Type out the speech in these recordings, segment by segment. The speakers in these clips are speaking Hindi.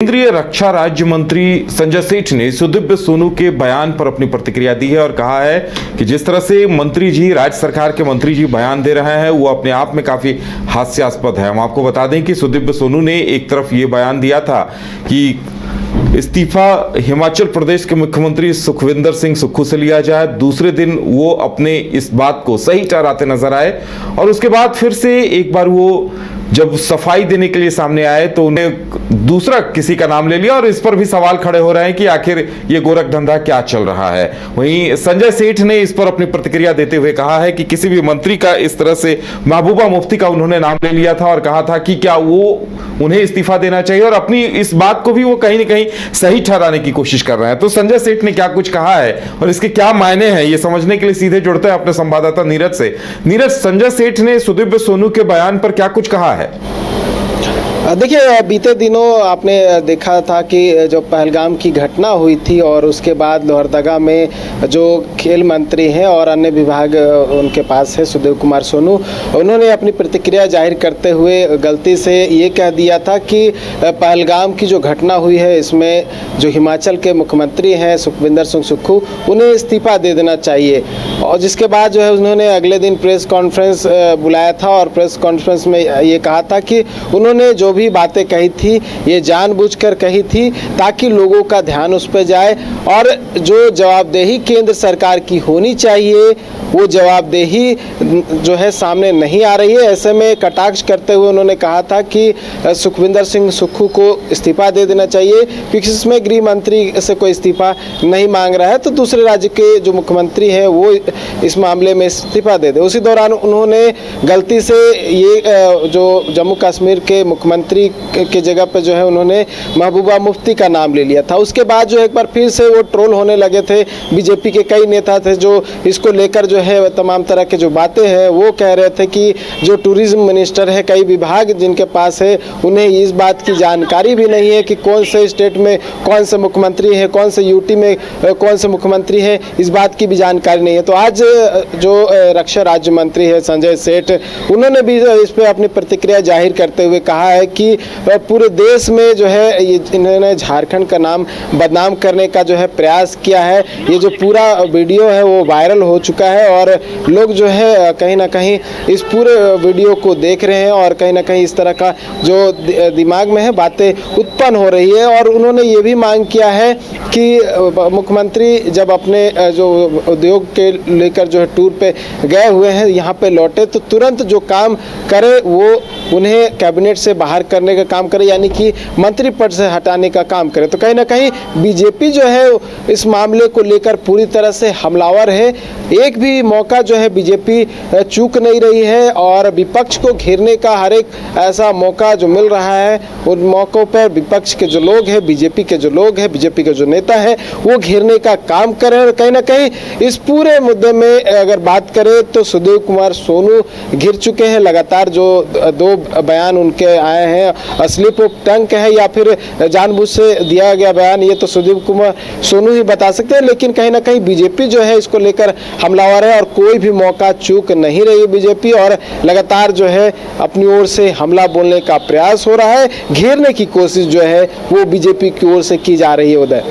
केंद्रीय रक्षा राज्य मंत्री संजय सेठ ने सुदीव्य सोनू के बयान पर अपनी प्रतिक्रिया दी है और कहा है कि जिस तरह से मंत्री जी, राज्य सरकार के मंत्री जी बयान दे रहे हैं वो अपने आप में काफी हास्यास्पद है। हम आपको बता दें कि सुदीव्य सोनू ने एक तरफ ये बयान दिया था कि इस्तीफा हिमाचल प्रदेश के मुख्यमंत्री सुखविंदर सिंह सुक्खू से लिया जाए, दूसरे दिन वो अपने इस बात को सही ठहराते नजर आए और उसके बाद फिर से एक बार वो जब सफाई देने के लिए सामने आए तो उन्हें दूसरा किसी का नाम ले लिया और इस पर भी सवाल खड़े हो रहे हैं कि आखिर ये गोरख धंधा क्या चल रहा है। वहीं संजय सेठ ने इस पर अपनी प्रतिक्रिया देते हुए कहा है कि किसी भी मंत्री का इस तरह से महबूबा मुफ्ती का उन्होंने नाम ले लिया था और कहा था कि क्या वो उन्हें इस्तीफा देना चाहिए और अपनी इस बात को भी वो कहीं ना कहीं सही ठहराने की कोशिश कर रहे हैं। तो संजय सेठ ने क्या कुछ कहा है और इसके क्या मायने हैं, ये समझने के लिए सीधे जुड़ते हैं अपने संवाददाता नीरज से। नीरज, संजय सेठ ने सुदीव्य सोनू के बयान पर क्या कुछ कहा है? देखिए, बीते दिनों आपने देखा था कि जो पहलगाम की घटना हुई थी और उसके बाद लोहरदगा में जो खेल मंत्री हैं और अन्य विभाग उनके पास है सुदेव कुमार सोनू, उन्होंने अपनी प्रतिक्रिया जाहिर करते हुए गलती से ये कह दिया था कि पहलगाम की जो घटना हुई है इसमें जो हिमाचल के मुख्यमंत्री हैं सुखविंदर सिंह सुक्खू, उन्हें इस्तीफा दे देना चाहिए। और जिसके बाद जो है उन्होंने अगले दिन प्रेस कॉन्फ्रेंस बुलाया था और प्रेस कॉन्फ्रेंस में ये कहा था कि उन्होंने जो भी बातें कही थी ये जानबूझकर कही थी ताकि लोगों का ध्यान उस पर जाए और जो जवाबदेही केंद्र सरकार की होनी चाहिए वो जवाबदेही जो है सामने नहीं आ रही है। ऐसे में कटाक्ष करते हुए उन्होंने कहा था कि सुखविंदर सिंह सुक्खू को इस्तीफा दे देना चाहिए क्योंकि इसमें गृह मंत्री से कोई इस्तीफा नहीं मांग रहा है तो दूसरे राज्य के जो मुख्यमंत्री है वो इस मामले में इस्तीफा दे दे। उसी दौरान उन्होंने गलती से ये जो जम्मू कश्मीर के मुख्यमंत्री के जगह पे जो है उन्होंने महबूबा मुफ्ती का नाम ले लिया था। उसके बाद जो एक बार फिर से वो ट्रोल होने लगे थे। बीजेपी के कई नेता थे जो इसको लेकर जो है तमाम तरह के जो बातें हैं वो कह रहे थे कि जो टूरिज्म मिनिस्टर है, कई विभाग जिनके पास है, उन्हें इस बात की जानकारी भी नहीं है कि कौन से स्टेट में कौन से मुख्यमंत्री है, कौन से यूटी में कौन से मुख्यमंत्री है, इस बात की भी जानकारी नहीं है। तो आज जो रक्षा राज्य मंत्री है संजय सेठ, उन्होंने भी इस पर अपनी प्रतिक्रिया जाहिर करते हुए कहा है कि पूरे देश में जो है ये इन्होंने झारखंड का नाम बदनाम करने का जो है प्रयास किया है। ये जो पूरा वीडियो है वो वायरल हो चुका है और लोग जो है कहीं ना कहीं इस पूरे वीडियो को देख रहे हैं और कहीं ना कहीं इस तरह का जो दिमाग में है बातें उत्पन्न हो रही है। और उन्होंने ये भी मांग किया है कि मुख्यमंत्री जब अपने जो उद्योग के लेकर जो है टूर पे गए हुए हैं यहाँ पे लौटे तो तुरंत जो काम करे वो उन्हें कैबिनेट से बाहर करने का काम करे, यानी कि मंत्री पद से हटाने का काम करे। तो कहीं ना कहीं बीजेपी जो है इस मामले को लेकर पूरी तरह से हमलावर है। एक भी मौका जो है बीजेपी चूक नहीं रही है और विपक्ष को घेरने का हर एक ऐसा मौका जो मिल रहा है उन मौक़ों पर विपक्ष के जो लोग हैं, बीजेपी के जो लोग हैं, बीजेपी के जो नेता है वो घेरने का काम कर रहे हैं। और कहीं ना कहीं इस पूरे मुद्दे में अगर बात करें तो सुदेव कुमार सोनू घिर चुके हैं। लगातार जो दो बयान उनके आए हैं, स्लिप ऑफ टंग है या फिर जानबूझ से दिया गया बयान, ये तो सुदेव कुमार सोनू ही बता सकते हैं। लेकिन कहीं ना कहीं बीजेपी जो है इसको लेकर हमलावर है और कोई भी मौका चूक नहीं रही बीजेपी और लगातार जो है अपनी ओर से हमला बोलने का प्रयास हो रहा है, घेरने की कोशिश जो है वो बीजेपी की ओर से की जा रही है। उदय,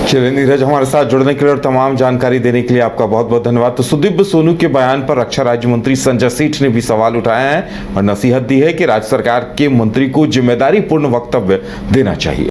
चलिए नीरज, हमारे साथ जुड़ने के लिए और तमाम जानकारी देने के लिए आपका बहुत बहुत धन्यवाद। तो सुदीव्य सोनू के बयान पर रक्षा राज्य मंत्री संजय सेठ ने भी सवाल उठाए हैं और नसीहत दी है कि राज्य सरकार के मंत्री को जिम्मेदारी पूर्ण वक्तव्य देना चाहिए।